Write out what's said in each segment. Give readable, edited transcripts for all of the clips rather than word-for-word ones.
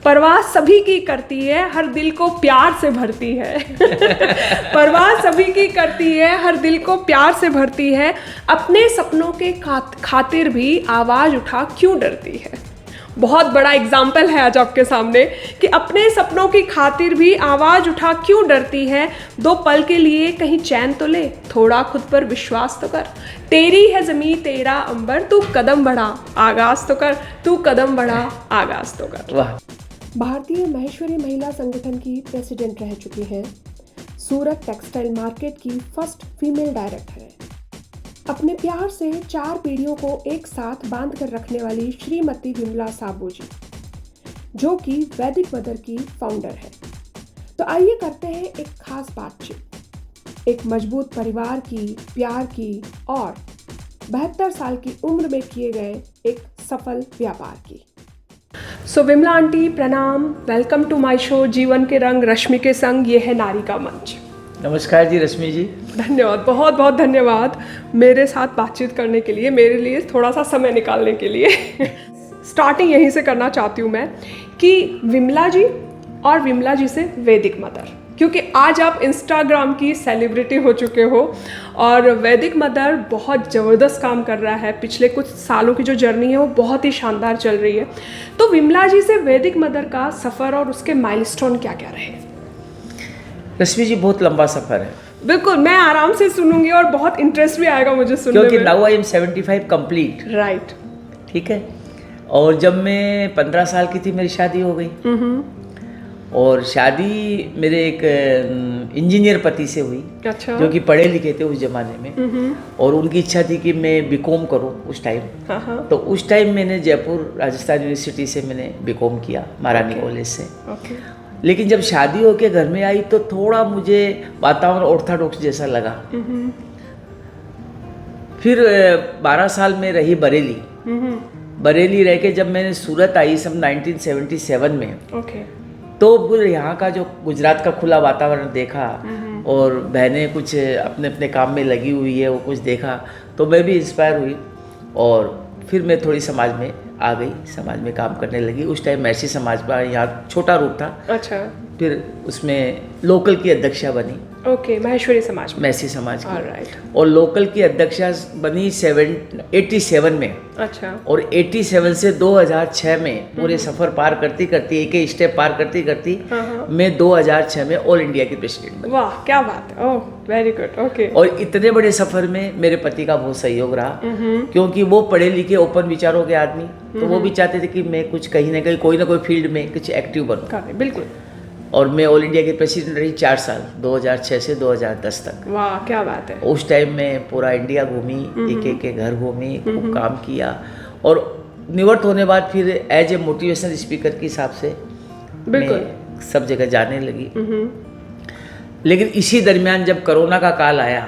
परवाह सभी की करती है, हर दिल को प्यार से भरती है। परवाह सभी की करती है, हर दिल को प्यार से भरती है, अपने सपनों के खातिर भी आवाज़ उठा क्यों डरती है। बहुत बड़ा एग्जाम्पल है आज आपके सामने कि अपने सपनों की खातिर भी आवाज़ उठा क्यों डरती है। 2 पल के लिए कहीं चैन तो ले, थोड़ा खुद पर विश्वास तो कर। तेरी है ज़मीं तेरा अंबर, तू कदम बढ़ा आगाज़ तो कर, तू कदम बढ़ा आगाज़ तो कर। वाह। भारतीय महेश्वरी महिला संगठन की प्रेसिडेंट रह चुकी हैं। सूरत टेक्सटाइल मार्केट की फर्स्ट फीमेल डायरेक्टर है। अपने प्यार से 4 पीढ़ियों को एक साथ बांध कर रखने वाली श्रीमती विमला साबू जी, जो कि वैदिक मदर की फाउंडर है। तो आइए करते हैं एक खास बातचीत, एक मजबूत परिवार की, प्यार की और 72 साल की उम्र में किए गए एक सफल व्यापार की। सो विमला आंटी प्रणाम, वेलकम टू माय शो जीवन के रंग रश्मि के संग। ये है नारी का मंच। नमस्कार जी रश्मि जी। धन्यवाद, बहुत बहुत धन्यवाद मेरे साथ बातचीत करने के लिए, मेरे लिए थोड़ा सा समय निकालने के लिए। स्टार्टिंग यहीं से करना चाहती हूँ मैं कि विमला जी और विमला जी से वैदिक मदर, क्योंकि आज आप इंस्टाग्राम की सेलिब्रिटी हो चुके हो और वैदिक मदर बहुत ज़बरदस्त काम कर रहा है। पिछले कुछ सालों की जो जर्नी है वो बहुत ही शानदार चल रही है। तो विमला जी से वैदिक मदर का सफ़र और उसके माइलस्टोन क्या क्या रहे? रश्मि जी बहुत लंबा सफ़र है। बिल्कुल, मैं आराम से सुनूंगी और बहुत इंटरेस्ट भी आएगा मुझे सुनने में, क्योंकि now I am 75 complete. Right. ठीक है। और जब मैं 15 साल की थी मेरी शादी हो गई। और शादी मेरे एक इंजीनियर पति से हुई। अच्छा। जो कि पढ़े लिखे थे उस जमाने में। और उनकी इच्छा थी कि मैं बीकॉम करूं उस टाइम। तो उस टाइम मैंने जयपुर राजस्थान यूनिवर्सिटी से मैंने बीकॉम किया, महारानी कॉलेज से। लेकिन जब शादी होके घर में आई तो थोड़ा मुझे वातावरण ऑर्थोडॉक्स जैसा लगा। फिर 12 साल में रही बरेली। बरेली रह के जब मैंने सूरत आई सन 1977 में, तो फिर यहाँ का जो गुजरात का खुला वातावरण देखा और बहनें कुछ अपने अपने काम में लगी हुई है वो कुछ देखा, तो मैं भी इंस्पायर हुई और फिर मैं थोड़ी समाज में आ गई, समाज में काम करने लगी। उस टाइम मैसी समाज का यहाँ छोटा रूप था। अच्छा। फिर उसमें लोकल की अध्यक्षा बनी। ओके, महेश्वरी समाज में, मैसी समाज की। राइट। और लोकल की अध्यक्षा बनी 87 में। अच्छा। और 87 से 2006 में पूरे सफ़र पार करती करती, एक एक स्टेप पार करती करती मैं 2006 में ऑल इंडिया की प्रेसिडेंट बनी। वाह, क्या बात है। ओह, वेरी गुड। ओके। और इतने बड़े सफ़र में मेरे पति का बहुत सहयोग रहा, क्योंकि वो पढ़े लिखे ओपन विचारों के आदमी, तो वो भी चाहते थे कि मैं कुछ कहीं ना कहीं कोई ना कोई फील्ड में कुछ एक्टिव बनूं। बिल्कुल। और मैं ऑल इंडिया के प्रेसिडेंट रही 4 साल, 2006 से 2010 तक। वाह, क्या बात है। उस टाइम में पूरा इंडिया घूमी, एक एक के घर घूमी, खूब काम किया। और निवृत्त होने बाद फिर एज ए मोटिवेशनल स्पीकर के हिसाब से मैं सब जगह जाने लगी। लेकिन इसी दरमियान जब कोरोना का काल आया,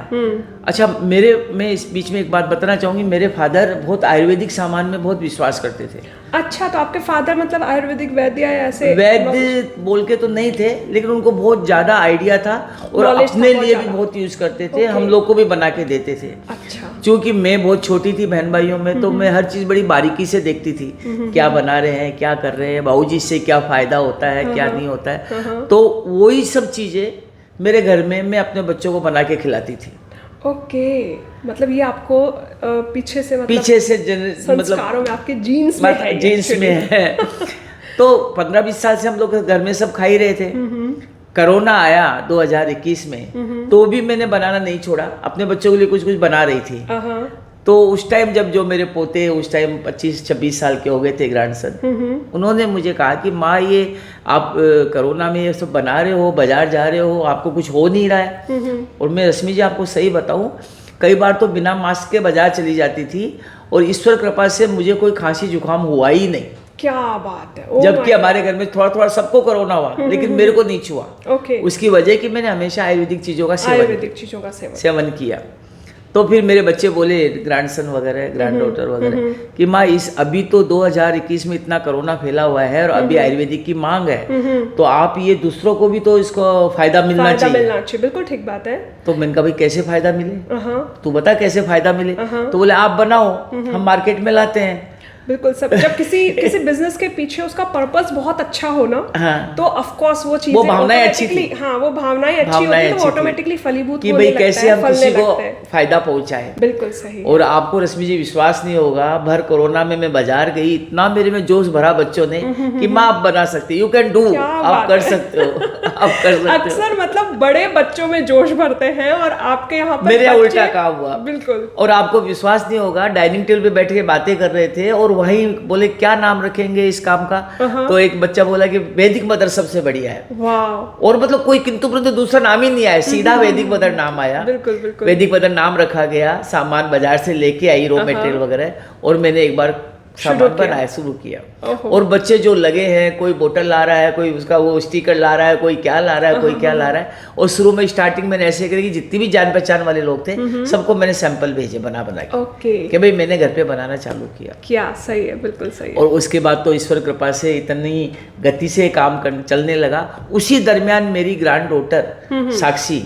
अच्छा मैं इस बीच में एक बात बताना चाहूँगी, मेरे फादर बहुत आयुर्वेदिक सामान में बहुत विश्वास करते थे। अच्छा, तो आपके फादर मतलब आयुर्वेदिक वैद्य या ऐसे? वैद्य बोल के तो नहीं थे, लेकिन उनको बहुत ज़्यादा आइडिया था और अपने लिए भी बहुत यूज़ करते थे। हम लोग को भी बना के देते थे। अच्छा। क्योंकि मैं बहुत छोटी थी बहन भाइयों में, तो मैं हर चीज़ बड़ी बारीकी से देखती थी, क्या बना रहे हैं, क्या कर रहे हैं, बाबूजी इससे क्या फ़ायदा होता है, क्या नहीं होता है। तो वही सब चीज़ें मेरे घर में मैं अपने बच्चों को बना के खिलाती थी। ओके, मतलब ये आपको पीछे से संस्कारों में, आपके जीन्स में है। जीन्स में है। तो 15-20 साल से हम लोग घर में सब खा ही रहे थे। कोरोना आया 2021 में, तो भी मैंने बनाना नहीं छोड़ा, अपने बच्चों के लिए कुछ कुछ बना रही थी। तो उस टाइम जब जो मेरे पोते उस टाइम 25-26 साल के हो गए थे, ग्रैंडसन, उन्होंने मुझे कहा कि माँ ये आप कोरोना में ये सब बना रहे हो, बाजार जा रहे हो, आपको कुछ हो नहीं रहा है? और मैं रश्मि जी आपको सही बताऊं, कई बार तो बिना मास्क के बाजार चली जाती थी और ईश्वर कृपा से मुझे कोई खांसी जुकाम हुआ ही नहीं। क्या बात है। जबकि हमारे घर में थोड़ा थोड़ा सबको कोरोना हुआ, लेकिन मेरे को नहीं छुआ। उसकी वजह कि मैंने हमेशा आयुर्वेदिक चीज़ों का सेवन किया। तो फिर मेरे बच्चे बोले, ग्रैंडसन वगैरह, ग्रैंड डॉटर वगैरह, कि माँ अभी तो 2021 में इतना कोरोना फैला हुआ है और अभी आयुर्वेदिक की मांग है, तो आप ये दूसरों को भी तो इसको फायदा मिलना चाहिए। बिल्कुल ठीक बात है। तो मैंने कहा भाई कैसे फायदा मिले, तू बता कैसे फायदा मिले? तो बोले आप बनाओ, हम मार्केट में लाते हैं। बिल्कुल। सब जब किसी बिजनेस के पीछे उसका पर्पस बहुत अच्छा हो ना, हाँ, तो ऑफ कोर्स वो चीजें, वो भावनाएं अच्छी थी, हाँ वो भावनाएं अच्छी होती है, तो ऑटोमेटिकली फलीभूत कि होने भाई लगता कैसे है, हम फलने किसी को लगता है। फायदा पहुंचाए। बिल्कुल सही। और आपको रश्मि जी विश्वास नहीं होगा, भर कोरोना में मैं बाजार गई, इतना मेरे में जोश भरा बच्चों ने कि माँ आप बना सकते, यू कैन डू, आप कर सकते हो, आप कर सकते हो। अक्सर मतलब बड़े बच्चों में जोश भरते हैं और आपके यहाँ पर मेरे उल्टा काम हुआ। बिल्कुल। और आपको विश्वास नहीं होगा, डाइनिंग टेबल पे बैठ के बातें कर रहे थे और वहीं बोले क्या नाम रखेंगे इस काम का, तो एक बच्चा बोला कि वैदिक मदर सबसे बढ़िया है। वाह। और मतलब कोई किंतु परंतु दूसरा नाम ही नहीं आया, सीधा वैदिक मदर नाम आया। बिल्कुल बिल्कुल। वैदिक मदर नाम रखा गया, सामान बाजार से लेके आई, रॉ मटेरियल वगैरह, और मैंने एक बार सामान बनाया शुरू किया। और बच्चे जो लगे हैं, कोई बोतल ला रहा है, कोई उसका वो स्टिकर ला रहा है, कोई क्या ला रहा है, कोई क्या ला रहा है। और शुरू में स्टार्टिंग मैंने ऐसे करी कि जितनी भी जान पहचान वाले लोग थे सबको मैंने सैंपल भेजे बना के, ओके, कि भाई मैंने घर पे बनाना चालू किया। क्या सही है, बिल्कुल सही है। और उसके बाद तो ईश्वर कृपा से इतनी गति से काम चलने लगा। उसी दरमियान मेरी ग्रैंड डॉटर साक्षी,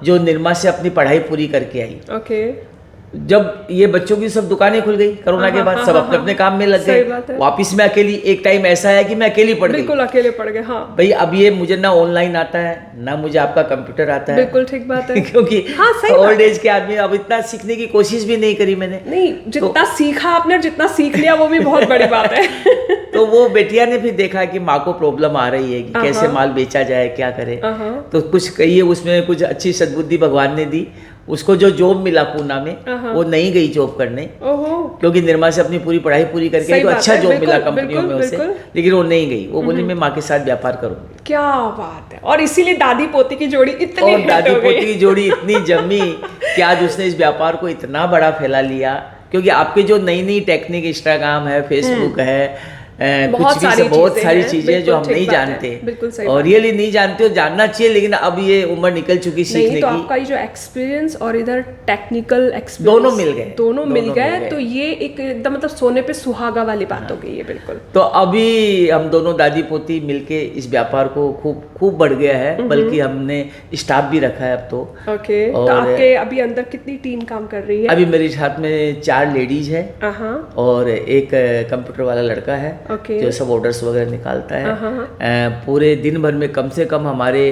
जो निरमा से अपनी पढ़ाई पूरी करके आई, ओके, जब ये बच्चों की सब दुकानें खुल गई कोरोना के बाद, सब अपने अपने काम में लग गए, वापिस में अकेली। एक टाइम ऐसा है कि मैं अकेली पड़ गई, बिल्कुल अकेले पड़ गए। हाँ भाई, अब ये मुझे ना ऑनलाइन आता है ना मुझे आपका कंप्यूटर आता है। बिल्कुल ठीक बात है। क्योंकि ओल्ड एज के आदमी, अब इतना सीखने की कोशिश भी नहीं करी मैंने। नहीं, जितना सीखा आपने, जितना सीख लिया वो भी बहुत बड़ी बात है। तो वो बेटिया ने भी देखा कि माँ को प्रॉब्लम आ रही है कि कैसे माल बेचा जाए, क्या करे, तो कुछ कहिए उसमें कुछ अच्छी सद्बुद्धि भगवान ने दी। उसको जो जॉब मिला पूना में, वो नहीं गई जॉब करने, क्योंकि निर्मा से अपनी पूरी पढ़ाई पूरी करके तो अच्छा जॉब मिला कंपनियों में उसे, लेकिन वो नहीं गई। वो बोली मैं माँ के साथ व्यापार करूंगी। क्या बात है। और इसीलिए दादी पोती की जोड़ी इतनी, और दादी पोती की जोड़ी इतनी जमी कि आज उसने इस व्यापार को इतना बड़ा फैला लिया। क्योंकि आपके जो नई नई टेक्निक, इंस्टाग्राम है, फेसबुक है, बहुत सारी चीजें जो हम नहीं जानते, और रियली नहीं जानते, और जानना चाहिए, लेकिन अब ये उम्र निकल चुकी सीखने तो की। आपका ये जो एक्सपीरियंस और इधर टेक्निकल एक्सपीरियंस दोनों मिल गए, तो ये एक एकदम मतलब सोने पे सुहागा वाली बात हो गई है। बिल्कुल। तो अभी हम दोनों दादी पोती मिलके इस व्यापार को खूब बढ़ गया है, बल्कि हमने स्टाफ भी रखा है अब तो। ओके, तो आपके अभी अंदर कितनी टीम काम कर रही है? अभी मेरे साथ में 4 लेडीज है और एक कंप्यूटर वाला लड़का है, जो सब ऑर्डर्स वगैरह निकालता है। पूरे दिन भर में कम से कम हमारे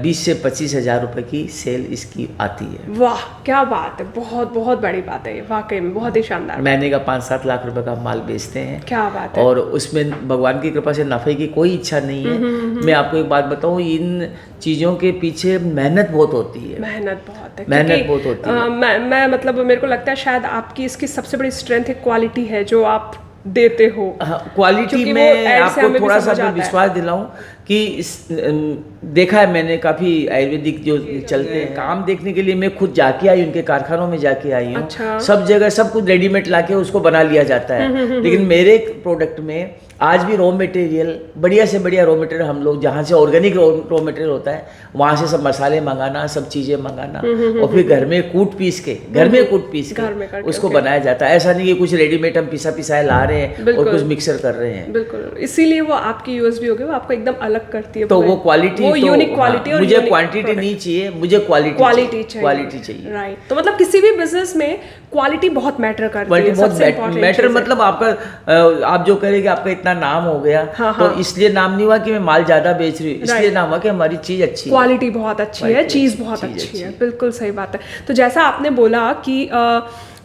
20 से 25 हजार रुपए की सेल इसकी आती है। वाह, क्या बात है, बहुत बहुत बड़ी बात है, वाकई में बहुत ही शानदार। महीने का 5-7 लाख रुपए का माल बेचते हैं। क्या बात है। और उसमें भगवान की कृपा से नफे की कोई इच्छा नहीं है। मैं आपको एक बात बताऊं, इन चीजों के पीछे मेहनत बहुत होती है। मेहनत बहुत है, मेहनत बहुत होती है। मैं मतलब मेरे को लगता है शायद आपकी इसकी सबसे बड़ी स्ट्रेंथ है क्वालिटी है जो आप देते हो। क्वालिटी में आपको थोड़ा सा मैं विश्वास दिलाऊं कि देखा है मैंने, काफी आयुर्वेदिक जो चलते हैं, काम देखने के लिए मैं खुद जाके आई, उनके कारखानों में जाके आई हूँ। अच्छा। सब जगह सब कुछ रेडीमेड लाके उसको बना लिया जाता है, लेकिन मेरे प्रोडक्ट में आज भी रॉ मटेरियल, बढ़िया से बढ़िया रॉ मटेरियल, हम लोग जहाँ से ऑर्गेनिक रॉ मटेरियल होता है वहाँ से सब मसाले मंगाना, सब चीज़ें मंगाना, और फिर घर में कूट पीस के उसको बनाया जाता है। ऐसा नहीं कि कुछ रेडीमेड हम पिसाया ला रहे हैं और कुछ मिक्सर कर रहे हैं। बिल्कुल, इसीलिए वो आपकी यूएसपी हो गई, वो आपको एकदम अलग करती है। तो वो क्वालिटी, वो यूनिक क्वालिटी, और मुझे क्वांटिटी नहीं चाहिए, मुझे क्वालिटी चाहिए। राइट। तो मतलब किसी भी बिजनेस में क्वालिटी बहुत मैटर करती है, सबसे इम्पोर्टेंट मैटर। मतलब आपका, आप जो करें कि आपका इतना नाम हो गया, तो इसलिए नाम नहीं हुआ कि मैं माल ज्यादा बेच रही हूँ, इसलिए नाम हुआ कि हमारी चीज अच्छी, क्वालिटी बहुत अच्छी है, चीज बहुत अच्छी है। बिल्कुल सही बात है। तो जैसा आपने बोला कि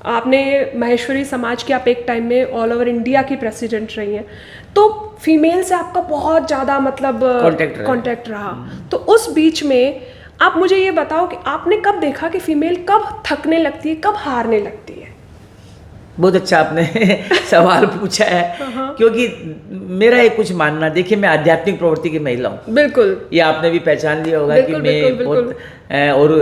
आपने महेश्वरी समाज के, आप एक टाइम में ऑल ओवर इंडिया की प्रेसिडेंट रही हैं, तो फीमेल से आपका बहुत ज़्यादा मतलब कांटेक्ट रहा। तो उस बीच में आप मुझे ये बताओ कि आपने कब देखा कि फीमेल कब थकने लगती है, कब हारने लगती है? बहुत अच्छा आपने सवाल पूछा है, क्योंकि मेरा एक कुछ मानना, देखिए मैं आध्यात्मिक प्रवृत्ति की महिला हूँ। बिल्कुल, ये आपने भी पहचान लिया होगा कि मैं बहुत, और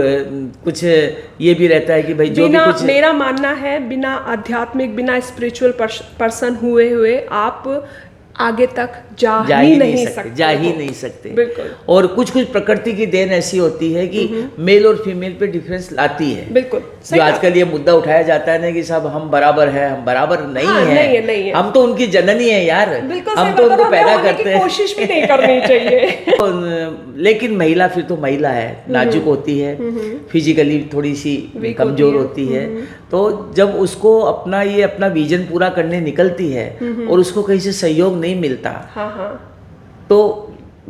कुछ ये भी रहता है कि भाई जो भी कुछ, मेरा मानना है बिना आध्यात्मिक, बिना स्पिरिचुअल पर्सन हुए आप आगे तक जा ही नहीं सकते, जा ही नहीं सकते। बिल्कुल। और कुछ कुछ प्रकृति की देन ऐसी होती है कि मेल और फीमेल पे डिफरेंस लाती है। बिल्कुल। जो आजकल ये मुद्दा उठाया जाता है ना कि साहब हम बराबर है, हम बराबर नहीं है। नहीं है। हम तो उनकी जननी है यार, हम तो उनको पैदा करते हैं, कोशिश भी नहीं करनी चाहिए। लेकिन महिला फिर तो महिला है, नाजुक होती है, फिजिकली थोड़ी सी कमजोर होती है। तो जब उसको अपना विजन पूरा करने निकलती है और उसको कहीं से सहयोग नहीं मिलता, तो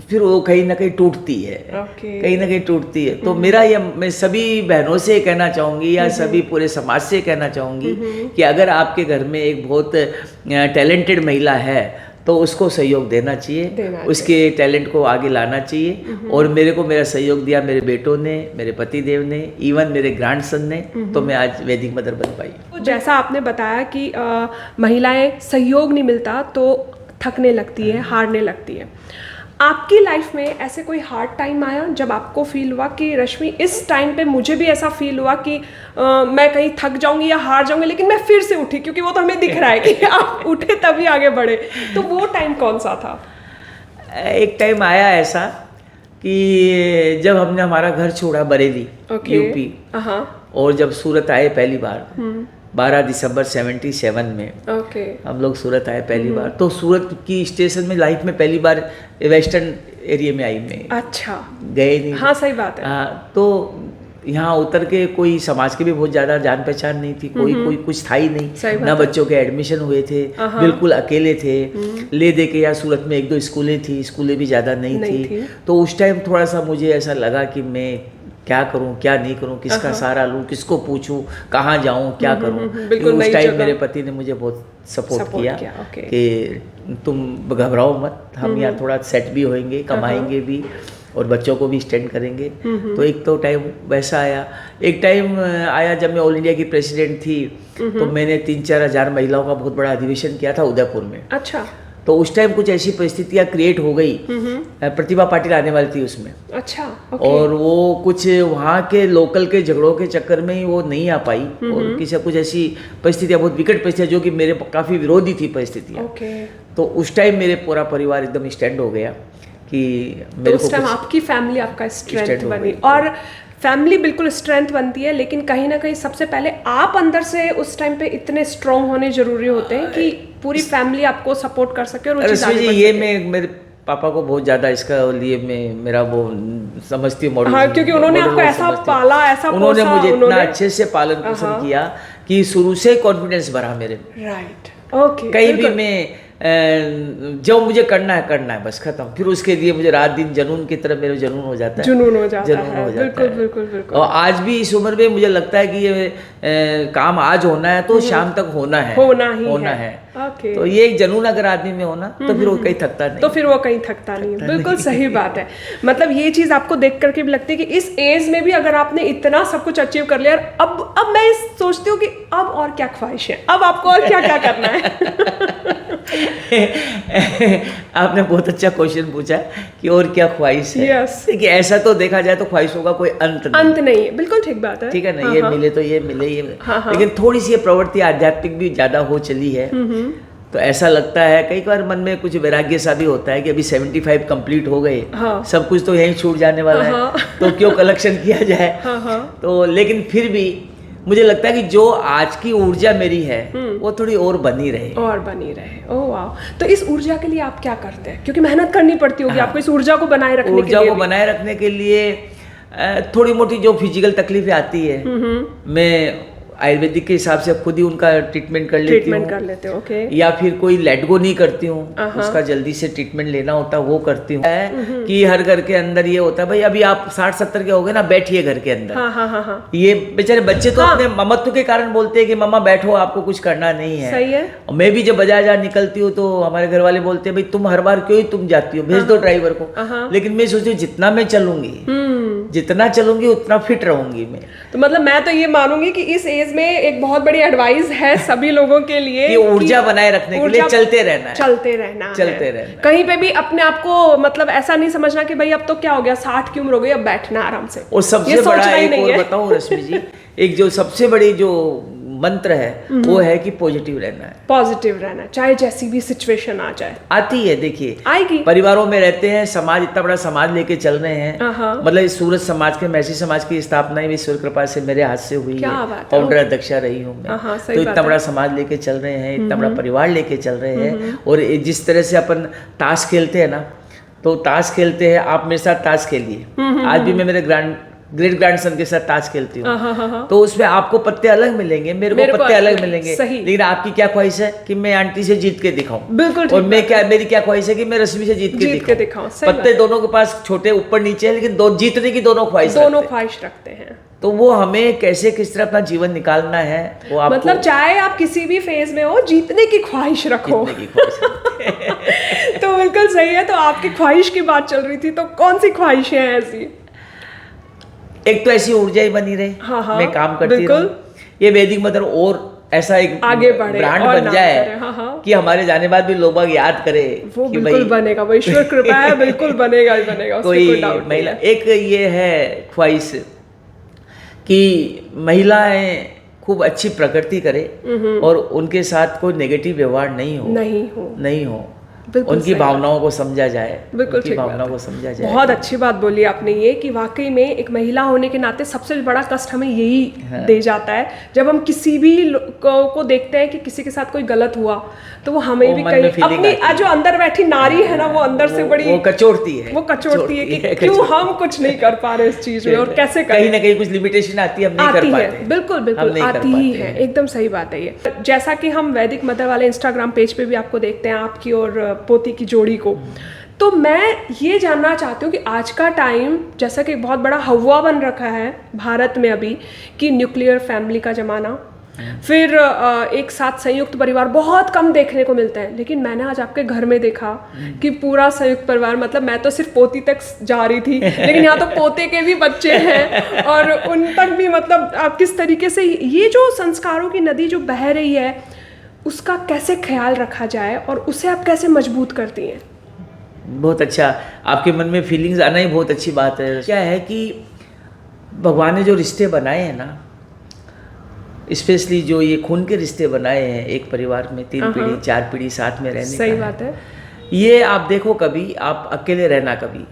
फिर वो कहीं ना कहीं टूटती है, कहीं ना कहीं टूटती है। तो मैं सभी बहनों से कहना चाहूँगी या सभी पूरे समाज से कहना चाहूँगी कि अगर आपके घर में एक बहुत टैलेंटेड महिला है तो उसको सहयोग देना चाहिए, उसके टैलेंट को आगे लाना चाहिए। और मेरे को मेरा सहयोग दिया मेरे बेटों ने, मेरे पति देव ने, इवन मेरे ग्रैंडसन ने, तो मैं आज वैदिक मदर बन पाई। तो जैसा आपने बताया कि महिलाएं सहयोग नहीं मिलता तो थकने लगती है, हारने लगती है। आपकी लाइफ में ऐसे कोई हार्ड टाइम आया जब आपको फील हुआ कि रश्मि इस टाइम पे मुझे भी ऐसा फील हुआ कि मैं कहीं थक जाऊंगी या हार जाऊंगी, लेकिन मैं फिर से उठी, क्योंकि वो तो हमें दिख रहा है कि आप उठे तभी आगे बढ़े। तो वो टाइम कौन सा था? एक टाइम आया ऐसा कि जब हमने हमारा घर छोड़ा बरेली, यूपी, और जब सूरत आए पहली बार 12 दिसंबर 77 में हम लोग सूरत आए पहली बार। तो सूरत की स्टेशन में लाइफ में पहली बार वेस्टर्न एरिया में आई मैं। अच्छा, गए नहीं। हाँ, सही बात है। तो यहाँ उतर के कोई समाज की भी बहुत ज़्यादा जान पहचान नहीं थी, कोई कुछ था ही नहीं, ना बच्चों के एडमिशन हुए थे, बिल्कुल अकेले थे। ले दे के यहाँ सूरत में 1-2 स्कूलें थी, स्कूलें भी ज़्यादा नहीं थी। तो उस टाइम थोड़ा सा मुझे ऐसा लगा कि मैं क्या करूं, क्या नहीं करूं, किसका सहारा लूं, किसको पूछूं, कहाँ जाऊं, क्या करूं। उस टाइम मेरे पति ने मुझे बहुत सपोर्ट किया कि तुम घबराओ मत, हम यहाँ थोड़ा सेट भी होंगे, कमाएंगे भी और बच्चों को भी स्टैंड करेंगे। तो एक तो टाइम वैसा आया। एक टाइम आया जब मैं ऑल इंडिया की प्रेसिडेंट थी, तो मैंने 3-4 हज़ार महिलाओं का बहुत बड़ा अधिवेशन किया था उदयपुर में। अच्छा। तो उस टाइम कुछ ऐसी परिस्थितियां क्रिएट हो गई, प्रतिभा पाटिल आने वाली थी उसमें। अच्छा, और वो कुछ वहाँ के लोकल के झगड़ों के चक्कर में ही वो नहीं आ पाई, और किसी कुछ ऐसी परिस्थितियां, बहुत विकट परिस्थितियां जो कि मेरे काफ़ी विरोधी थी परिस्थितियां। तो उस टाइम मेरे पूरा परिवार एकदम स्टैंड हो गया कि मेरे को। उस टाइम आपकी फैमिली आपका स्ट्रेंथ बनी, और फैमिली बिल्कुल स्ट्रेंथ बनती है, लेकिन कहीं ना कहीं सबसे पहले आप अंदर से उस टाइम पे इतने स्ट्रॉन्ग होने जरूरी होते हैं कि पूरी फैमिली आपको सपोर्ट कर सके। और ये मैं मेरे पापा को बहुत ज़्यादा इसका लिए मैं मेरा वो समझती हूँ मॉडल। हाँ, क्योंकि उन्होंने आपको ऐसा पाला, ऐसा उन्होंने मुझे इतना अच्छे से पालन पोषण किया कि शुरू से कॉन्फिडेंस बढ़ा मेरे में। Right, okay. कहीं भी मैं जो मुझे करना है बस खत्म। फिर उसके लिए मुझे रात दिन जुनून की तरह मेरे जुनून हो जाता है। बिल्कुल। और आज भी इस उम्र में मुझे लगता है कि ये काम आज होना है तो शाम तक होना है। तो ये एक जुनून अगर आदमी में होना तो फिर वो कहीं थकता नहीं। बिल्कुल सही बात है। मतलब ये चीज आपको देख करके भी लगती है कि इस एज में भी अगर आपने इतना सब कुछ अचीव कर लिया, अब मैं सोचती हूँ कि अब और क्या ख्वाहिश है, अब आपको और क्या क्या करना है। आपने बहुत अच्छा क्वेश्चन पूछा कि और क्या ख्वाहिश है। कि ऐसा तो देखा जाए तो ख्वाहिशों का कोई अंत नहीं है। बिल्कुल ठीक बात है। ठीक है ना, ये मिले तो ये मिले, लेकिन थोड़ी सी प्रवृत्ति आध्यात्मिक भी ज्यादा हो चली है। तो ऐसा लगता है कई बार मन में कुछ वैराग्य सा भी होता है कि अभी 75 कंप्लीट हो गए, सब कुछ तो यहीं छूट जाने वाला है, तो क्यों कलेक्शन किया जाए। तो लेकिन फिर भी मुझे लगता है कि जो आज की ऊर्जा मेरी है वो थोड़ी और बनी रहे। ओह वाह। तो इस ऊर्जा के लिए आप क्या करते हैं? क्योंकि मेहनत करनी पड़ती होगी आपको इस ऊर्जा को बनाए रखने के लिए। थोड़ी मोटी जो फिजिकल तकलीफें आती है, मैं आयुर्वेदिक के हिसाब से खुद ही उनका ट्रीटमेंट कर लेती हूँ। या फिर कोई लेट गो नहीं करती हूँ, उसका जल्दी से ट्रीटमेंट लेना होता है वो करती हूँ। कि हर घर के अंदर ये होता है भाई अभी आप 60-70 के हो गए ना, बैठिए घर के अंदर। ये बेचारे बच्चे तो अपने ममत्व के कारण बोलते हैं कि मम्मा बैठो, आपको कुछ करना नहीं है। सही है। और मैं भी जब बाजार निकलती हूँ तो हमारे घर वाले बोलते हैं भाई तुम हर बार क्यों ही तुम जाती हो, भेज दो ड्राइवर को। लेकिन मैं सोचती हूँ जितना मैं चलूंगी उतना फिट रहूंगी मैं। तो मतलब मैं तो ये मानूंगी कि इस एज में एक बहुत बड़ी एडवाइस है सभी लोगों के लिए कि ऊर्जा बनाए रखने के लिए चलते रहना है। कहीं पे भी अपने आप को मतलब ऐसा नहीं समझना कि भाई अब तो क्या हो गया, 60 की उम्र हो गई, अब बैठना आराम से। और सबसे बड़ा एक और बताऊं रश्मि जी, एक जो सबसे बड़ी जो मंत्र है वो है कि पॉजिटिव रहना है, पॉजिटिव रहना, चाहे जैसी भी सिचुएशन आ जाए। आती है, देखिए आएगी। परिवारों में रहते हैं, समाज इतना बड़ा समाज लेके चल रहे हैं, मतलब इस सूरत समाज के, मैसी समाज की स्थापना भी ईश्वर कृपा से मेरे हाथ से हुई है, फाउंडर अध्यक्षा रही हूँ मैं। तो इतना बड़ा समाज लेके चल रहे हैं, इतना बड़ा परिवार लेके चल रहे हैं, और जिस तरह से अपन ताश खेलते हैं ना, तो ताश खेलते हैं, आप मेरे साथ ताश खेलिए, आज भी मैं मेरे ग्रेट ग्रैंडसन के साथ ताश खेलती हूँ, तो उसमें आपको पत्ते अलग मिलेंगे, मेरे को पत्ते अलग मिलेंगे, लेकिन आपकी क्या ख्वाहिश है कि मैं आंटी से जीत के दिखाऊं, बिल्कुल, और मेरी क्या ख्वाहिश है कि मैं रश्मि से जीत के दिखाऊं। पत्ते दोनों के पास छोटे ऊपर नीचे है, लेकिन जीतने की दोनों ख्वाहिश रखते हैं। तो वो हमें कैसे किस तरह अपना जीवन निकालना है, वो आपको, मतलब चाहे आप किसी भी फेज में हो, जीतने की ख्वाहिश रखो। तो बिल्कुल सही है। तो आपकी ख्वाहिश की बात चल रही थी, तो कौन सी ख्वाहिशें हैं ऐसी? एक तो ऐसी ऊर्जा ही बनी रहे, मैं काम करती रहूं, ये वैदिक मदर और ऐसा एक आगे बढ़े, ब्रांड बन जाए कि हमारे जाने बाद भी लोग याद करे, वो कि बिल्कुल बनेगा, वो ईश्वर कृपा है, बिल्कुल बनेगा ही बनेगा, कोई महिला। एक ये है ख्वाहिश कि महिलाएं खूब अच्छी प्रकृति करे और उनके साथ कोई नेगेटिव व्यवहार नहीं हो, उनकी भावनाओं को समझा जाए, उनकी भावनाओं को समझा जाए। बहुत अच्छी बात बोली आपने, ये कि वाकई में एक महिला होने के नाते सबसे बड़ा कष्ट हमें यही दे जाता है, जब हम किसी भी को देखते हैं कि किसी के साथ कोई गलत हुआ, तो वो हमें भी कहीं अपनी जो अंदर बैठी नारी है ना, वो अंदर से बड़ी वो कचोड़ती है कि क्यों हम कुछ नहीं कर पा रहे इस चीज में, और कैसे कहीं ना कहीं कुछ लिमिटेशन आती है, हम नहीं कर पाते। बिल्कुल आती ही है, एकदम सही बात है ये। जैसा कि हम वैदिक मदर वाले इंस्टाग्राम पेज पे भी आपको देखते हैं, आपकी और पोती की जोड़ी को, तो मैं ये जानना चाहती हूँ कि आज का टाइम जैसा कि बहुत बड़ा हवा बन रखा है भारत में अभी, कि न्यूक्लियर फैमिली का जमाना, फिर एक साथ संयुक्त परिवार बहुत कम देखने को मिलते हैं, लेकिन मैंने आज आपके घर में देखा कि पूरा संयुक्त परिवार, मतलब मैं तो सिर्फ पोती तक जा रही थी, लेकिन यहाँ तो पोते के भी बच्चे हैं और उन तक भी, मतलब आप किस तरीके से ये जो संस्कारों की नदी जो बह रही है, उसका कैसे ख्याल रखा जाए और उसे आप कैसे मजबूत करती हैं? बहुत अच्छा, आपके मन में फीलिंग्स आना ही बहुत अच्छी बात है। क्या है कि भगवान ने जो रिश्ते बनाए हैं ना, स्पेशली जो ये खून के रिश्ते बनाए हैं, एक परिवार में 3 पीढ़ी 4 पीढ़ी साथ में रहने, सही बात है, ये आप देखो, कभी आप अकेले रहना कभी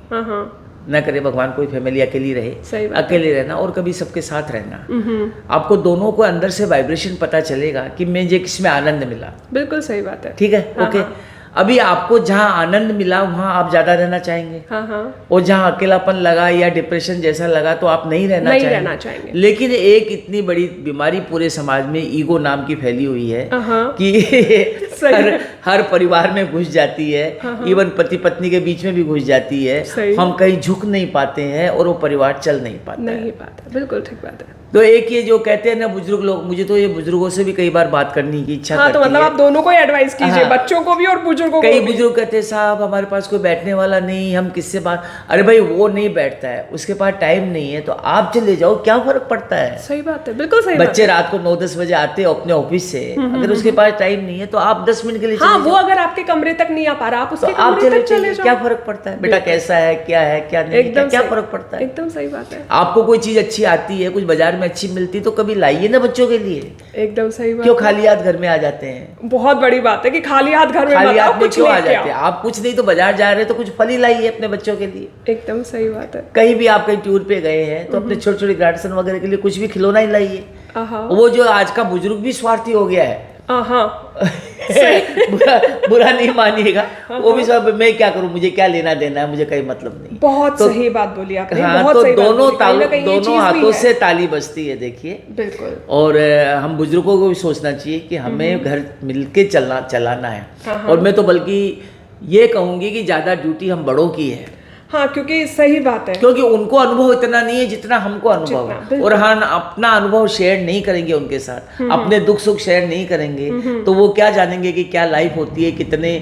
ना करे, भगवान कोई फैमिली अकेली रहे, अकेले रहना, और कभी सबके साथ रहना, आपको दोनों को अंदर से वाइब्रेशन पता चलेगा कि मुझे किसमें आनंद मिला। बिल्कुल सही बात है, ठीक है, ओके। अभी आपको जहाँ आनंद मिला वहाँ आप ज्यादा रहना चाहेंगे, और जहाँ अकेलापन लगा या डिप्रेशन जैसा लगा तो आप नहीं रहना चाहेंगे। लेकिन एक इतनी बड़ी बीमारी पूरे समाज में ईगो नाम की फैली हुई है कि हर परिवार में घुस जाती है, इवन पति पत्नी के बीच में भी घुस जाती है, हम कहीं झुक नहीं पाते हैं और वो परिवार चल नहीं पाता। बिल्कुल ठीक बात है। तो एक ये जो कहते हैं ना बुजुर्ग लोग, मुझे तो ये बुजुर्गों से भी कई बार बात करने की इच्छा करती तो मतलब आप दोनों को एडवाइस कीजिए, बच्चों को भी और बुजुर्गों को भी। कई बुजुर्ग कहते हैं साहब हमारे पास कोई बैठने वाला नहीं, हम किससे बात, अरे भाई वो नहीं बैठता है, उसके पास टाइम नहीं है, तो आप चले जाओ, क्या फर्क पड़ता है। सही बात है, बिल्कुल सही। बच्चे रात को 9-10 बजे आते हैं अपने ऑफिस से, अगर उसके पास टाइम नहीं है तो आप 10 मिनट के लिए वो अगर आपके कमरे तक नहीं आ पा रहा, आप उसके कमरे तक चले जाओ, क्या फर्क पड़ता है, बेटा कैसा है, क्या है, क्या नहीं, क्या फर्क पड़ता है। एकदम सही बात है। आपको कोई चीज अच्छी आती है, कुछ बाजार में अच्छी मिलती, तो कभी लाइए ना बच्चों के लिए। एकदम सही बात। क्यों खाली हाथ घर में आ जाते हैं? बहुत बड़ी बात है कि खाली हाथ घर में क्यों आ जाते हैं? आप कुछ नहीं तो बाजार जा रहे हैं तो कुछ फल ही लाइए अपने बच्चों के लिए। एकदम सही बात है। कहीं भी आप कहीं टूर पे गए हैं तो अपने छोटे छोटे ग्रैंडसन वगैरह के लिए कुछ भी खिलौना ही लाइए। वो जो आज का बुजुर्ग भी स्वार्थी हो गया है, बुरा नहीं मानिएगा, वो भी सब मैं क्या करूं, मुझे क्या लेना देना है, मुझे कोई मतलब नहीं। बहुत सही बात बोली आपने। तो दोनों हाथों से ताली बजती है, देखिए। बिल्कुल। और हम बुजुर्गों को भी सोचना चाहिए कि हमें घर मिलके चलाना है। और मैं तो बल्कि ये कहूंगी कि ज्यादा ड्यूटी हम बड़ों की है। क्योंकि सही बात है, क्योंकि उनको अनुभव इतना नहीं है जितना हमको अनुभव है, और हम अपना अनुभव शेयर नहीं करेंगे उनके साथ, अपने दुख सुख शेयर नहीं करेंगे, तो वो क्या जानेंगे कि क्या लाइफ होती है, कितने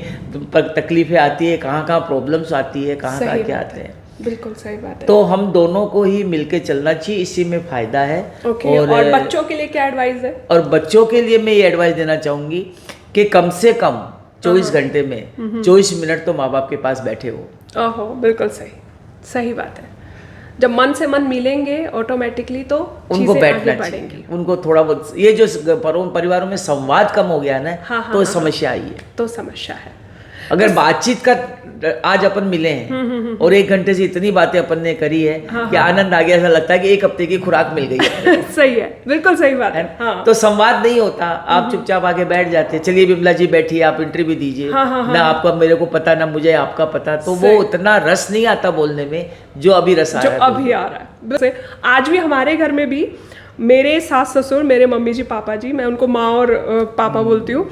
तकलीफें आती है, कहाँ कहाँ प्रॉब्लम्स आती है, कहाँ कहाँ क्या आते हैं। बिल्कुल सही बात है। तो हम दोनों को ही मिलके चलना चाहिए, इसी में फायदा है। और बच्चों के लिए क्या एडवाइस है? और बच्चों के लिए मैं ये एडवाइस देना चाहूंगी कि कम से कम 24 घंटे में 24 मिनट तो माँ बाप के पास बैठे हो। बिल्कुल सही बात है। जब मन से मन मिलेंगे ऑटोमेटिकली तो उनको चीजें बैठना आगे चाहिए, बढ़ेंगी। उनको थोड़ा बहुत, ये जो परिवारों में संवाद कम हो गया ना, हाँ, तो हाँ, समस्या आई है। तो समस्या है। अगर बातचीत का आज अपन मिले हैं और 1 घंटे से इतनी बातें अपन ने करी है कि आनंद आ गया, ऐसा लगता है कि 1 हफ्ते की खुराक मिल गई है। सही है, बिल्कुल सही बात है। हाँ। तो संवाद नहीं होता, आप चुपचाप आगे बैठ जाते, चलिए बिमला जी बैठिए, आप इंटरव्यू दीजिए। ना आपका मेरे को पता, ना मुझे आपका पता, तो वो उतना रस नहीं आता बोलने में जो अभी रस आ रहा है, जो अभी आ रहा है। आज भी हमारे घर में भी मेरे सास ससुर, मेरे मम्मी जी, पापा जी, मैं उनको माँ और पापा बोलती हूँ,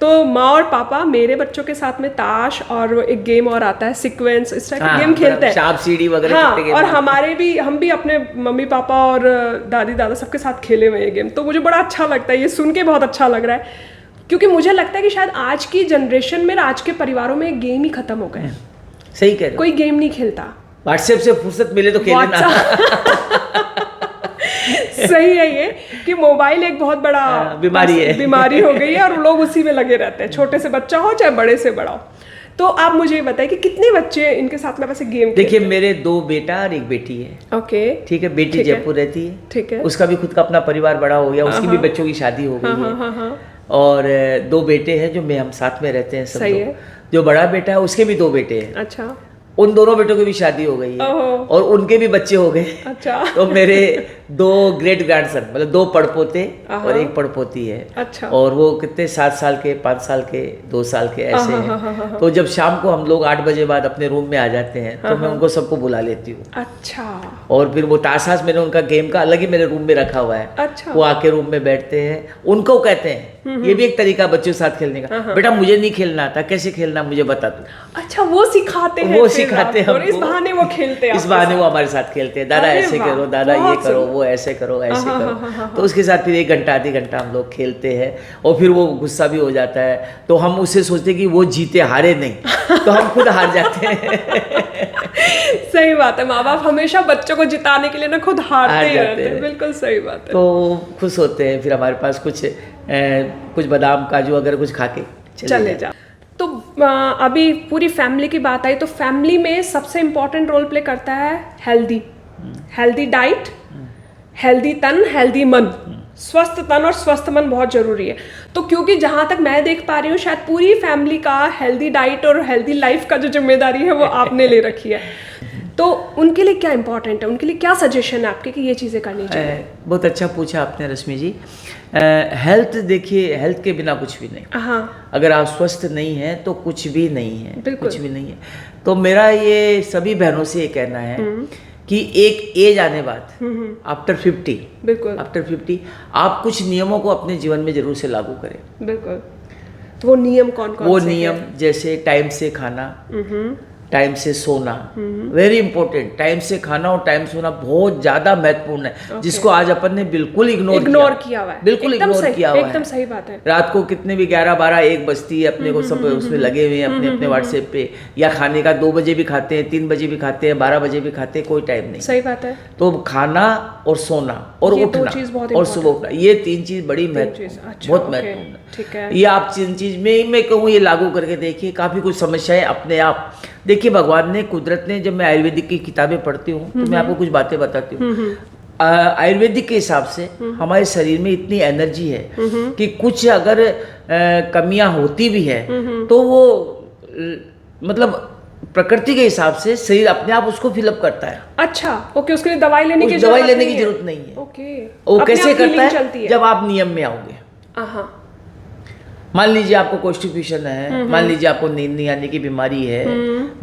तो माँ और पापा मेरे बच्चों के साथ में ताश और एक गेम और आता है सीक्वेंस, इस टाइप के गेम खेलते हैं, सांप सीढ़ी वगैरह। हाँ, और हम भी अपने मम्मी पापा और दादी दादा सबके साथ खेले हुए ये गेम। तो मुझे बड़ा अच्छा लगता है, ये सुन के बहुत अच्छा लग रहा है, क्योंकि मुझे लगता है कि शायद आज की जनरेशन में, आज के परिवारों में गेम ही खत्म हो गए। सही कह रहे हो, कोई गेम नहीं खेलता। व्हाट्सएप से फुर्सत मिले तो खेले ना। सही है ये कि मोबाइल एक बहुत बड़ा बीमारी हो गई है और लोग उसी में लगे रहते हैं, छोटे से बच्चा हो चाहे बड़े से बड़ा हो। तो आप मुझे ये बताइए कि कितने बच्चे इनके साथ में वैसे गेम? देखिए, मेरे 2 बेटा और 1 बेटी है। ओके, ठीक है। बेटी जयपुर रहती है, ठीक है, उसका भी खुद का अपना परिवार बड़ा हो गया, उसकी भी बच्चों की शादी हो गई है। और 2 बेटे हैं जो हम साथ में रहते हैं सब लोग। जो बड़ा बेटा है उसके भी 2 बेटे हैं। अच्छा। उन दोनों बेटों की भी शादी हो गई है और उनके भी बच्चे हो गए। अच्छा। तो मेरे 2 ग्रेट ग्रैंडसन, मतलब 2 पड़पोते और 1 पड़पोती है। अच्छा। और वो कितने 7 साल के, 5 साल के, 2 साल के ऐसे हैं। तो जब शाम को हम लोग 8 बजे बाद अपने रूम में आ जाते हैं तो मैं उनको सबको बुला लेती हूँ। अच्छा। और फिर वो ताशास मैंने उनका गेम का अलग ही मेरे रूम में रखा हुआ है। अच्छा। वो आके रूम में बैठते हैं, उनको कहते हैं, ये भी एक तरीका बच्चों के साथ खेलने का, बेटा मुझे नहीं खेलना आता, कैसे खेलना मुझे बता दो। अच्छा, वो सिखाते हैं, वो सिखाते हैं, और इस बहाने वो खेलते हैं, इस बहाने वो हमारे साथ खेलते हैं। दादा ऐसे करो, दादा ये करो, वो ऐसे करो, ऐसे करो। तो उसके साथ फिर 1 घंटा, आधी घंटा हम लोग खेलते हैं और फिर वो गुस्सा भी हो जाता है, तो हम उससे सोचते हैं कि वो जीते, हारे नहीं, तो हम खुद हार जाते हैं। सही बात है, माँ बाप हमेशा बच्चों को जिताने के लिए ना खुद हारते ही रहते हैं। बिल्कुल सही बात है। तो खुश होते हैं, फिर हमारे पास कुछ बादाम काजू अगर कुछ खा के चले जा। तो अभी पूरी फैमिली की बात आई, तो फैमिली में सबसे इम्पोर्टेंट रोल प्ले करता है हेल्दी डाइट, हेल्दी तन, हेल्दी मन। स्वस्थ तन और स्वस्थ मन बहुत जरूरी है। तो क्योंकि जहाँ तक मैं देख पा रही हूँ, शायद पूरी फैमिली का हेल्दी डाइट और हेल्दी लाइफ का जो जिम्मेदारी है वो आपने ले रखी है। तो उनके लिए क्या इंपॉर्टेंट है, उनके लिए क्या सजेशन है आपके कि ये चीज़ें करनी चाहिए? बहुत अच्छा पूछा आपने रश्मि जी। हेल्थ, देखिए, हेल्थ के बिना कुछ भी नहीं। हाँ। अगर आप स्वस्थ नहीं हैं तो कुछ भी नहीं है, कुछ भी नहीं है। तो मेरा ये सभी बहनों से ये कहना है कि एक एज आने बाद, आफ्टर 50, बिल्कुल, आफ्टर 50 आप कुछ नियमों को अपने जीवन में जरूर से लागू करें। बिल्कुल। तो वो नियम कौन कौन? वो नियम जैसे टाइम से खाना, टाइम से सोना, वेरी इंपॉर्टेंट। टाइम से खाना और टाइम सोना बहुत ज्यादा महत्वपूर्ण है, जिसको आज अपन ने बिल्कुल इग्नोर किया हुआ है। बिल्कुल इग्नोर किया हुआ है। एकदम सही बात है। रात को कितने भी 11, 12, 1 बजती है, अपने को सब उसमें लगे हुए हैं अपने अपने व्हाट्सएप पे, या खाने का 2 बजे भी खाते हैं, 3 बजे भी खाते हैं, 12 बजे भी खाते हैं, कोई टाइम नहीं। सही बात है। तो खाना और सोना और उठना और सुबह उठना, ये 3 चीज बड़ी महत्वपूर्ण, बहुत महत्वपूर्ण। ठीक है। ये आप 3 चीज में मैं कहूँ ये लागू करके देखिए, काफी कुछ समस्याएं अपने आप। देखिए, भगवान ने, कुदरत ने, जब मैं आयुर्वेदिक की किताबें पढ़ती हूँ तो मैं आपको कुछ बातें बताती हूँ। आयुर्वेदिक के हिसाब से हमारे शरीर में इतनी एनर्जी है कि कुछ अगर कमियां होती भी है तो वो मतलब प्रकृति के हिसाब से शरीर अपने आप उसको फिलअप करता है। अच्छा, ओके। उसके लिए दवाई लेने की जरूरत नहीं है। ओके। वो कैसे करता है? जब आप नियम में आओगे। मान लीजिए आपको कॉन्स्टिपेशन है, मान लीजिए आपको नींद नहीं आने की बीमारी है,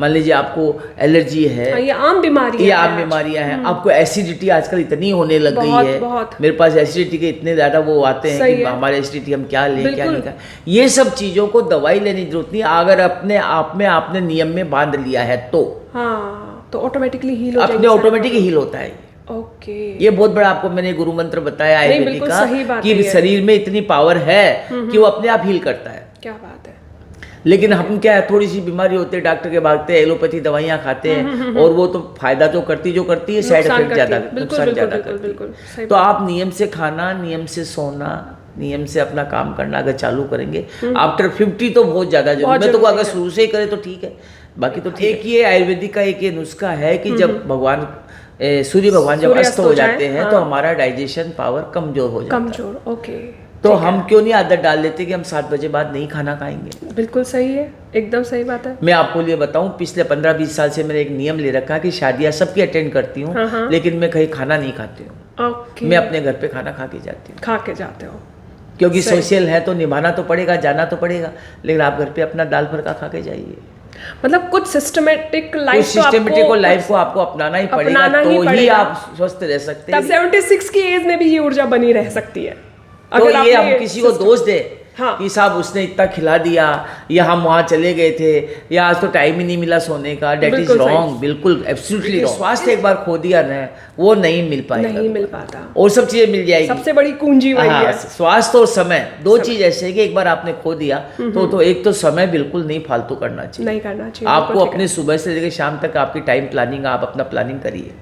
मान लीजिए आपको एलर्जी है, ये आम बीमारियां हैं, आपको एसिडिटी आजकल इतनी होने लग गई है। मेरे पास एसिडिटी के इतने ज्यादा वो आते हैं कि हमारे एसिडिटी हम क्या लें, क्या नहीं करें। ये सब चीजों को दवाई लेने की जरूरत नहीं, अगर अपने आप में आपने नियम में बांध लिया है तो तो ऑटोमेटिकली हील हो जाएगा, अपने ऑटोमेटिक हील होता है। ओके। ये बहुत बड़ा आपको मैंने गुरु मंत्र बताया आयुर्वेदिक का कि शरीर में इतनी पावर है कि वो अपने आप हील करता है। क्या बात है। लेकिन हम क्या है, थोड़ी सी बीमारी होती है, डॉक्टर के भागते हैं, एलोपैथी दवाइयाँ खाते हैं, और वो तो फायदा तो करती है, साइड इफेक्ट ज्यादा, नुकसान ज्यादा करती है। तो आप नियम से खाना, नियम से सोना, नियम से अपना काम करना अगर चालू करेंगे, आफ्टर 50 तो बहुत ज्यादा जरूरी है। तो अगर शुरू से ही करे तो ठीक है, बाकी तो ठीक। ये आयुर्वेदिक का एक ये नुस्खा है कि जब भगवान सूर्य भगवान जब अस्त हो जाते हैं हाँ। तो हमारा डाइजेशन पावर कमजोर हो जाता है। कमजोर, ओके। तो हम क्यों नहीं आदत डाल लेते कि हम 7 बजे बाद नहीं खाना खाएंगे। बिल्कुल सही है, एकदम सही बात है। मैं आपको लिए बताऊं, पिछले 15-20 साल से मैंने एक नियम ले रखा है कि शादियां सबकी अटेंड करती हूँ, हाँ। लेकिन मैं कहीं खाना नहीं खाती हूँ। ओके। मैं अपने घर पे खाना खा के जाती हूँ। खा के जाते हो, क्योंकि सोशल है तो निभाना तो पड़ेगा, जाना तो पड़ेगा, लेकिन आप घर पे अपना दाल फुल्का खा के जाइए। मतलब कुछ सिस्टमेटिक लाइफ, सिस्टमेटिक लाइफ को आपको अपनाना ही पड़ेगा, तो ही आप स्वस्थ रह सकते हैं। तब 76 की एज में भी ये ऊर्जा बनी रह सकती है। तो ये हम किसी को दोष दे हाँ। कि साहब उसने इतना खिला दिया, या हम वहाँ चले गए थे, या आज तो टाइम ही नहीं मिला सोने का, डेट इज रॉन्ग, बिल्कुल एब्सोल्युटली रॉन्ग। स्वास्थ्य एक बार खो दिया ना, वो नहीं मिल पाएगा, नहीं मिल पाता, और सब चीजें मिल जाएगी। सबसे बड़ी कुंजी वही है। स्वास्थ्य और समय, दो चीज ऐसे है कि एक बार आपने खो दिया तो एक तो समय बिल्कुल नहीं फालतू करना चाहिए, नहीं करना चाहिए आपको अपने सुबह से लेकर शाम तक आपकी टाइम प्लानिंग, आप अपना प्लानिंग करिए।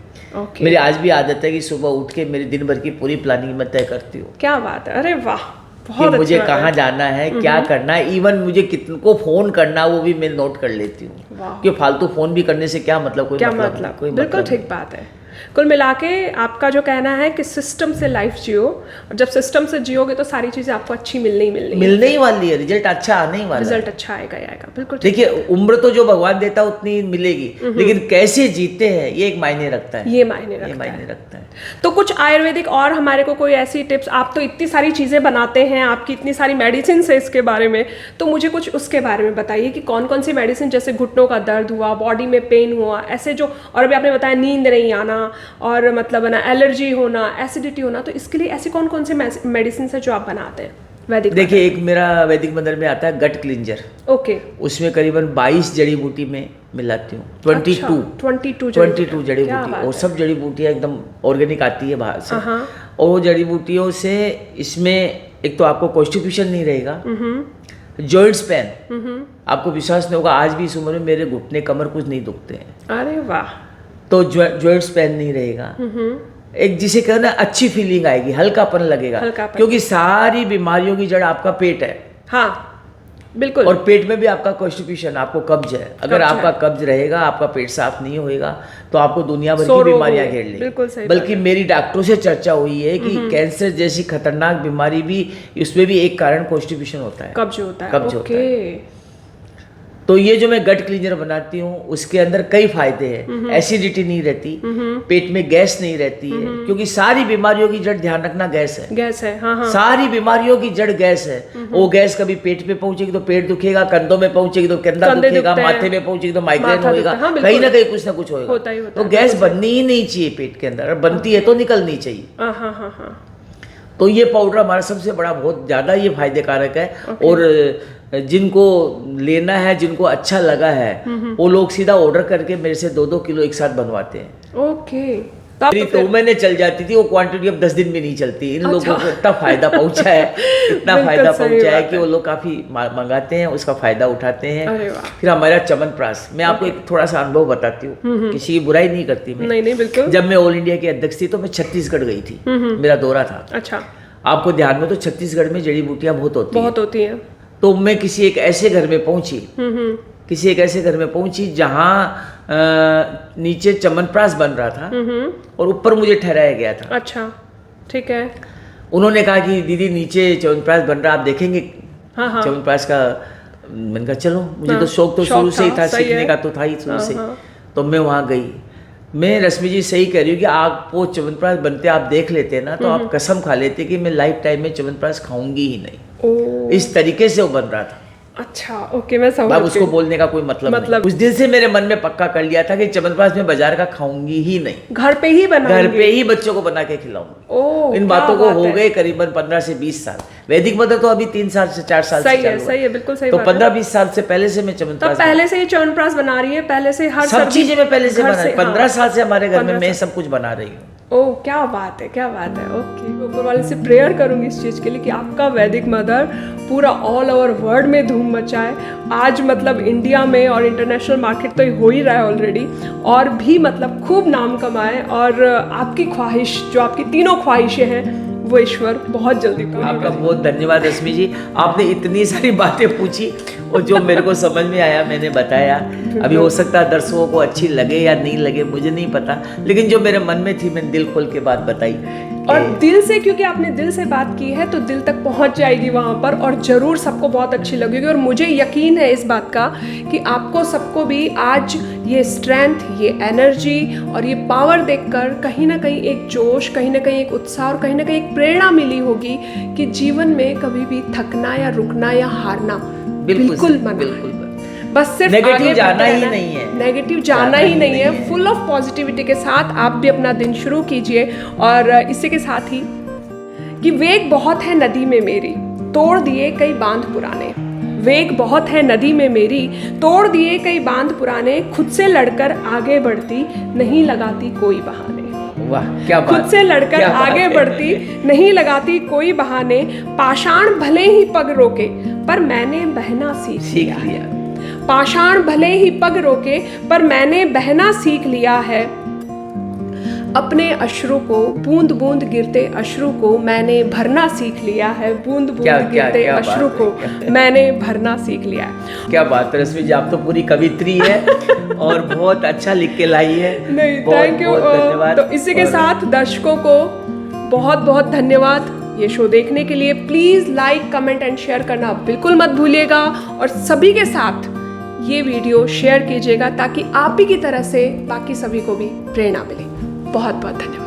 मेरी आज भी आदत है कि सुबह उठ के मेरी दिन भर की पूरी प्लानिंग मैं तय करती हूँ। क्या बात है, अरे वाह, कि मुझे कहाँ जाना है, क्या करना है, इवन मुझे कितने को फोन करना वो भी मैं नोट कर लेती हूँ, कि फालतू फोन भी करने से क्या मतलब, कोई मतलब कोई बिल्कुल ठीक बात है। कुल मिला के आपका जो कहना है कि सिस्टम से लाइफ जियो, और जब सिस्टम से जियोगे तो सारी चीजें आपको अच्छी मिलने ही वाली है, रिजल्ट अच्छा आने ही वाला है, रिजल्ट अच्छा आएगा ही आएगा। बिल्कुल देखिए, उम्र तो जो भगवान देता है उतनी मिलेगी, लेकिन कैसे जीते हैं ये एक मायने रखता है, ये मायने रखता है। तो कुछ आयुर्वेदिक और हमारे को कोई ऐसी टिप्स, आप तो इतनी सारी चीजें बनाते हैं, आपकी इतनी सारी मेडिसिन है इसके बारे में, तो मुझे कुछ उसके बारे में बताइए कि कौन कौन सी मेडिसिन, जैसे घुटनों का दर्द हुआ, बॉडी में पेन हुआ, ऐसे जो, और अभी आपने बताया नींद नहीं आना, और मतलब ना एलर्जी होना, एसिडिटी होना, तो इसके लिए ऐसी कौन कौन से मेडिसिन है जो आप बनाते हैं वैदिक? देखिए, एक मेरा वैदिक मंदिर में आता है गट क्लिंजर, ओके, उसमें करीबन 22 जड़ी बूटी में मिलाती हूँ, 22 जड़ी बूटी, और सब जड़ी बूटियाँ एकदम ऑर्गेनिक आती है बाहर से, और वो जड़ी बूटियों से इसमें एक तो आपको कॉन्स्टिपेशन नहीं रहेगा, जॉइंट्स पेन, आपको विश्वास नहीं होगा, आज भी इस उम्र में मेरे घुटने कमर कुछ नहीं दुखते हैं। अरे वाह। तो जॉइंट्स पेन नहीं रहेगा, एक जिसे कहना अच्छी फीलिंग आएगी, हल्कापन लगेगा, क्योंकि सारी बीमारियों की जड़ आपका पेट है। हाँ, बिल्कुल। और पेट में भी आपका कॉन्स्टिपेशन, आपको कब्ज है, अगर आपका कब्ज रहेगा, आपका पेट साफ नहीं होएगा, तो आपको दुनिया भर की बीमारियां घेर लेंगी। बल्कि मेरी डॉक्टरों से चर्चा हुई है कि कैंसर जैसी खतरनाक बीमारी भी, इसमें भी एक कारण कॉन्स्टिपेशन होता है, कब्ज होता है। तो ये जो मैं गट क्लीनर बनाती हूँ उसके अंदर कई फायदे हैं, एसिडिटी नहीं रहती, पेट में गैस नहीं रहती है, क्योंकि सारी बीमारियों की जड़, ध्यान रखना, गैस है। हाँ। सारी बीमारियों की जड़ गैस है। वो गैस कभी पेट पे पहुंचेगी तो पेट दुखेगा, कंधों में पहुंचेगी तो कंधा दुखेगा, माथे में पहुंचेगी तो माइग्रेन होगा, कहीं ना कहीं कुछ ना कुछ होगा। तो गैस बननी ही नहीं चाहिए पेट के अंदर, बनती है तो निकलनी चाहिए। तो ये पाउडर हमारा सबसे बड़ा, बहुत ज्यादा ये फायदेकारक है, और जिनको लेना है, जिनको अच्छा लगा है, वो लोग सीधा ऑर्डर करके मेरे से 2-2 किलो एक साथ बनवाते हैं। ओके। तो मैंने चल जाती थी, वो क्वांटिटी अब 10 दिन में नहीं चलती। इन लोगों को इतना फायदा पहुंचा है, इतना फायदा पहुंचा है कि वो लोग काफी मंगाते हैं, उसका फायदा उठाते हैं। फिर हमारा च्यवनप्राश, मैं आपको एक थोड़ा सा अनुभव बताती हूँ, किसी की बुराई नहीं करती मैं। नहीं, बिल्कुल। जब मैं ऑल इंडिया की अध्यक्ष थी तो मैं छत्तीसगढ़ गई थी, मेरा दौरा था। अच्छा। आपको ध्यान में, तो छत्तीसगढ़ में जड़ी बूटियां बहुत होती हैं। तो मैं किसी एक ऐसे घर में पहुंची, जहाँ नीचे च्यवनप्राश बन रहा था और ऊपर मुझे ठहराया गया था। अच्छा, ठीक है। उन्होंने कहा कि दीदी नीचे च्यवनप्राश बन रहा, आप देखेंगे च्यवनप्राश का। मैंने कहा चलो, मुझे तो शौक तो शुरू से ही था, सीखने का तो था ही शुरू से। तो मैं वहाँ गई। मैं, रश्मि जी सही कह रही हूँ कि आप वो च्यवनप्राश बनते आप देख लेते ना, तो आप कसम खा लेते कि मैं लाइफ टाइम में च्यवनप्राश खाऊंगी ही नहीं। इस तरीके से वो बन रहा था। अच्छा, ओके, मैं समझ। अब उसको बोलने का कोई मतलब नहीं। उस दिन से मेरे मन में पक्का कर लिया था कि च्यवनप्राश में बाजार का खाऊंगी ही नहीं, घर पे ही बच्चों को बना के खिलाऊंगी। इन बातों को हो गए करीबन 15 से 20 साल। वैदिक मदर तो अभी 3 साल से 4 साल से चालू है। सही है, बिल्कुल सही। तो 15-20 साल से पहले से मैं च्यवनप्राश, पहले से ही च्यवनप्राश बना रही है, पहले से हर सब चीजें मैं पहले से बना रही हूँ। 15 साल से हमारे घर में मैं सब कुछ बना रही हूँ। ओह, क्या बात है। ओके, ऊपर वाले से प्रेयर करूंगी इस चीज के लिए कि आपका वैदिक मदर पूरा ऑल ओवर वर्ल्ड में धूम मचाए। आज मतलब इंडिया में और इंटरनेशनल मार्केट तो हो ही रहा है ऑलरेडी, और भी मतलब खूब नाम कमाए। और आपकी ख्वाहिश, जो आपकी तीनों ख्वाहिशें हैं, वो ईश्वर बहुत जल्दी पूरा आपका करेगा। बहुत धन्यवाद रश्मि जी, आपने इतनी सारी बातें पूछी और जो मेरे को समझ में आया मैंने बताया। अभी हो सकता है दर्शकों को अच्छी लगे या नहीं लगे, मुझे नहीं पता, लेकिन जो मेरे मन में थी मैंने दिल खोल के बात बताई। और दिल से, क्योंकि आपने दिल से बात की है तो दिल तक पहुंच जाएगी वहाँ पर, और ज़रूर सबको बहुत अच्छी लगेगी। और मुझे यकीन है इस बात का कि आपको सबको भी आज ये स्ट्रेंथ, ये एनर्जी और ये पावर देखकर कहीं ना कहीं एक जोश, कहीं ना कहीं एक उत्साह और कहीं ना कहीं एक प्रेरणा मिली होगी कि जीवन में कभी भी थकना या रुकना या हारना बिल्कुल मना है। बस सिर्फ नेगेटिव आगे जाना बढ़ते ही रहना, नहीं है, नेगेटिव जाना ही नहीं है। फुल ऑफ पॉजिटिविटी के साथ आप भी अपना दिन शुरू कीजिए। और इसी के साथ ही कि वेग बहुत है नदी में मेरी, तोड़ दिए कई बांध पुराने। वेग बहुत है नदी में मेरी, तोड़ दिए कई बांध पुराने। खुद से लड़कर आगे बढ़ती, नहीं लगाती कोई बहाने। वाह क्या बात, खुद से लड़कर क्या बात आगे है। बढ़ती, नहीं लगाती कोई बहाने। पाषाण भले ही पग रोके, पर मैंने बहना सीख लिया। पाषाण भले ही पग रोके, पर मैंने बहना सीख लिया है। अपने अश्रु को, बूंद बूंद गिरते अश्रु को मैंने भरना सीख लिया है। बूंद बूंद गिरते अश्रु को मैंने भरना सीख लिया है। क्या बात है रश्मि जी, आप तो पूरी कवित्री है और बहुत अच्छा लिख के लाई है। नहीं, थैंक यू, धन्यवाद। तो इसी के साथ दर्शकों को बहुत बहुत धन्यवाद ये शो देखने के लिए। Please like, comment and share करना बिल्कुल मत भूलिएगा, और सभी के साथ ये वीडियो शेयर कीजिएगा ताकि आप ही की तरह से बाकी सभी को भी प्रेरणा मिले। बहुत बहुत धन्यवाद।